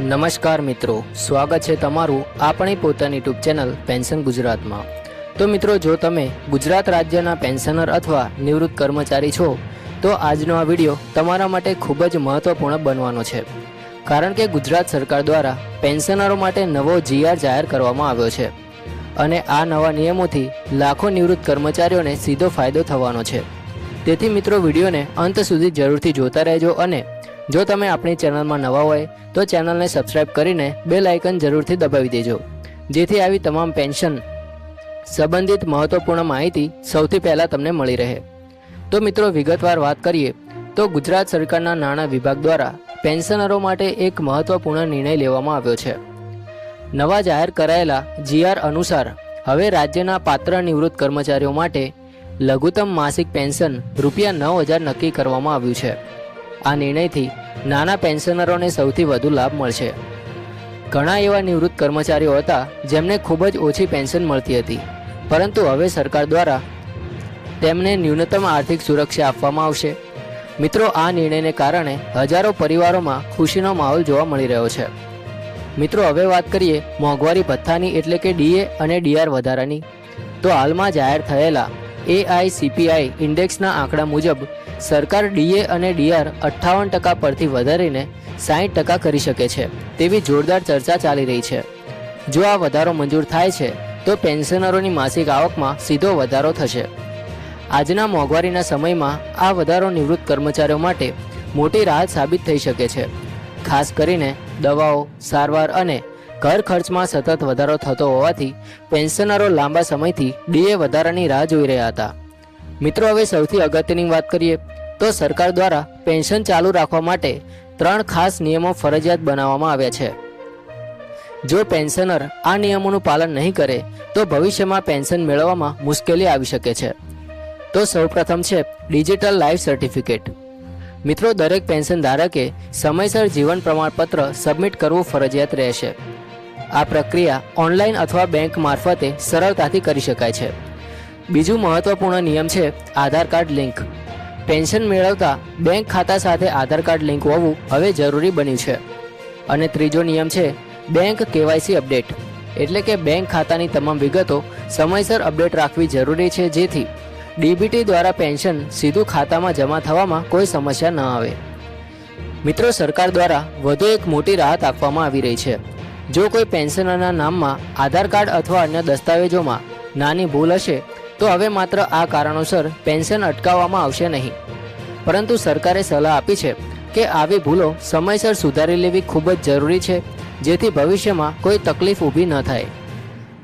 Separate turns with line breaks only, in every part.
નમસ્કાર મિત્રો, સ્વાગત છે તમારું આપણી પોતાની યુટ્યુબ ચેનલ પેન્શન ગુજરાતમાં। તો મિત્રો, જો તમે ગુજરાત રાજ્યના પેન્શનર અથવા નિવૃત્ત કર્મચારી છો તો આજનો આ વિડીયો તમારા માટે ખૂબ જ મહત્વપૂર્ણ બનવાનો છે, કારણ કે ગુજરાત સરકાર દ્વારા પેન્શનરો માટે નવો જીઆર જાહેર કરવામાં આવ્યો છે અને આ નવા નિયમોથી લાખો નિવૃત્ત કર્મચારીઓને સીધો ફાયદો થવાનો છે। તેથી મિત્રો, વિડીયોને અંત સુધી જરૂરથી જોતા રહેજો અને જો તમે આપણી ચેનલમાં નવા હોય તો ચેનલને સબસ્ક્રાઇબ કરીને બેલ આઇકન જરૂરથી દબાવી દેજો, જેથી આવી તમામ પેન્શન સંબંધિત મહત્વપૂર્ણ માહિતી સૌથી પહેલાં તમને મળી રહે। તો મિત્રો, વિગતવાર વાત કરીએ તો ગુજરાત સરકારના નાણાં વિભાગ દ્વારા પેન્શનરો માટે એક મહત્વપૂર્ણ નિર્ણય લેવામાં આવ્યો છે। નવા જાહેર કરાયેલા જીઆર અનુસાર હવે રાજ્યના પાત્ર નિવૃત્ત કર્મચારીઓ માટે લઘુત્તમ માસિક પેન્શન ₹9,000 નક્કી કરવામાં આવ્યું છે। આ નિર્ણયથી નાના પેન્શનરોને સૌથી વધુ લાભ મળશે। ઘણા એવા નિવૃત્ત કર્મચારીઓ હતા જેમને ખૂબ જ ઓછી પેન્શન મળતી હતી, પરંતુ હવે સરકાર દ્વારા તેમને ન્યૂનતમ આર્થિક સુરક્ષા આપવામાં આવશે। મિત્રો, આ નિર્ણયને કારણે હજારો પરિવારોમાં ખુશીનો માહોલ જોવા મળી રહ્યો છે। મિત્રો, હવે વાત કરીએ મોંઘવારી ભથ્થાની એટલે કે ડીએ અને ડીઆર વધારાની। તો હાલમાં જાહેર થયેલા AICPI ઇન્ડેક્સના આંકડા મુજબ સરકાર ડીએ અને ડીઆર 58% પરથી વધારીને 60% કરી શકે છે તેવી જોરદાર ચર્ચા ચાલી રહી છે। જો આ વધારો મંજૂર થાય છે તો પેન્શનરોની માસિક આવકમાં સીધો વધારો થશે। આજના મોંઘવારીના સમયમાં આ વધારો નિવૃત્ત કર્મચારીઓ માટે મોટી રાહત સાબિત થઈ શકે છે, ખાસ કરીને દવાઓ, સારવાર અને ઘર ખર્ચમાં સતત વધારો થતો હોવાથી પેન્શનરો લાંબા સમયથી ડીએ વધારાની રાહ જોઈ રહ્યા હતા। મિત્રો, હવે સૌથી અગત્યની વાત કરીએ તો સરકાર દ્વારા પેન્શન ચાલુ રાખવા માટે 3 ખાસ નિયમો ફરજિયાત બનાવવામાં આવ્યા છે। જો પેન્શનર આ નિયમોનું પાલન નહીં કરે તો ભવિષ્યમાં પેન્શન મેળવવામાં મુશ્કેલી આવી શકે છે। તો સૌપ્રથમ છે ડિજિટલ લાઈફ સર્ટિફિકેટ। મિત્રો, દરેક પેન્શન ધારકે સમયસર જીવન પ્રમાણપત્ર સબમિટ કરવું ફરજિયાત રહેશે। આ પ્રક્રિયા ઓનલાઈન અથવા બેંક મારફતે સરળતાથી કરી શકાય છે। બીજું મહત્વપૂર્ણ નિયમ છે આધાર કાર્ડ લિંક। પેન્શન મેળવતા બેંક ખાતા સાથે આધાર કાર્ડ લિંક હોવું હવે જરૂરી બન્યું છે। અને ત્રીજો નિયમ છે બેંક KYC અપડેટ, એટલે કે બેંક ખાતાની તમામ વિગતો સમયસર અપડેટ રાખવી જરૂરી છે, જેથી ડીબીટી દ્વારા પેન્શન સીધું ખાતામાં જમા થવામાં કોઈ સમસ્યા ન આવે। મિત્રો, સરકાર દ્વારા વધુ એક મોટી રાહત આપવામાં આવી રહી છે। જો કોઈ પેન્શનરના નામમાં આધાર કાર્ડ અથવા અન્ય દસ્તાવેજોમાં નાની ભૂલ હશે તો હવે માત્ર આ કારણોસર પેન્શન અટકાવવામાં આવશે નહીં, પરંતુ સરકારે સલાહ આપી છે કે આવી ભૂલો સમયસર સુધારી લેવી ખૂબ જ જરૂરી છે, જેથી ભવિષ્યમાં કોઈ તકલીફ ઊભી ન થાય।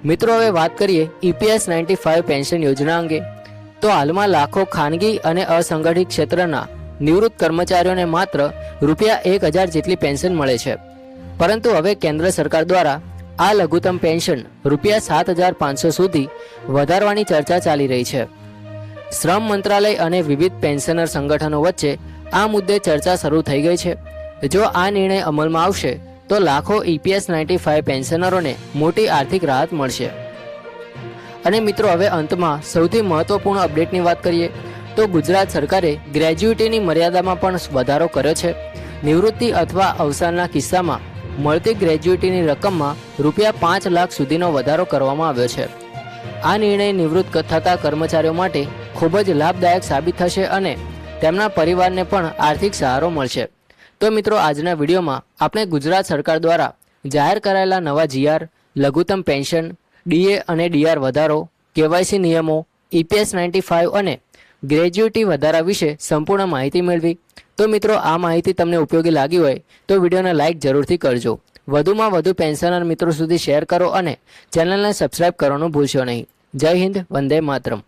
મિત્રો, હવે વાત કરીએ EPS 95 પેન્શન યોજના અંગે। તો હાલમાં લાખો ખાનગી અને અસંગઠિત ક્ષેત્રના નિવૃત્ત કર્મચારીઓને માત્ર ₹1,000 જેટલી પેન્શન મળે છે, પરંતુ હવે કેન્દ્ર સરકાર દ્વારા આ લઘુત્તમ પેન્શન ₹7,500 સુધી વધારવાની ચર્ચા ચાલી રહી છે। શ્રમ મંત્રાલય અને વિવિધ પેન્શનર સંગઠનો વચ્ચે આ મુદ્દે ચર્ચા શરૂ થઈ ગઈ છે। જો આ નિર્ણય અમલમાં આવશે તો લાખો EPS 95 પેન્શનરોને મોટી આર્થિક રાહત મળશે। અને મિત્રો, હવે અંતમાં સૌથી મહત્વપૂર્ણ અપડેટની વાત કરીએ તો ગુજરાત સરકારે ગ્રેજ્યુઇટીની મર્યાદામાં પણ વધારો કર્યો છે। નિવૃત્તિ અથવા અવસાનના કિસ્સામાં મળતી ગ્રેજ્યુઇટીની રકમમાં ₹5 લાખ સુધીનો વધારો કરવામાં આવ્યો છે। આ નિર્ણય નિવૃત્ત થતા કર્મચારીઓ માટે ખૂબ જ લાભદાયક સાબિત થશે અને તેમના પરિવારને પણ આર્થિક સહારો મળશે। તો મિત્રો, આજના વિડીયોમાં આપણે ગુજરાત સરકાર દ્વારા જાહેર કરાયેલા નવા જીઆર, લઘુત્તમ પેન્શન, ડીએ અને ડીઆર વધારો, KYC નિયમો, EPS 95 અને ગ્રેજ્યુઇટી વધારા વિશે સંપૂર્ણ માહિતી મેળવી। તો મિત્રો, આ માહિતી તમને ઉપયોગી લાગી હોય તો વિડીયોને લાઇક જરૂરથી કરજો, વધુમાં વધુ પેન્શનર મિત્રો સુધી શેર કરો અને ચેનલને સબસ્ક્રાઇબ કરવાનું ભૂલશો નહીં। જય હિન્દ, વંદે માતરમ।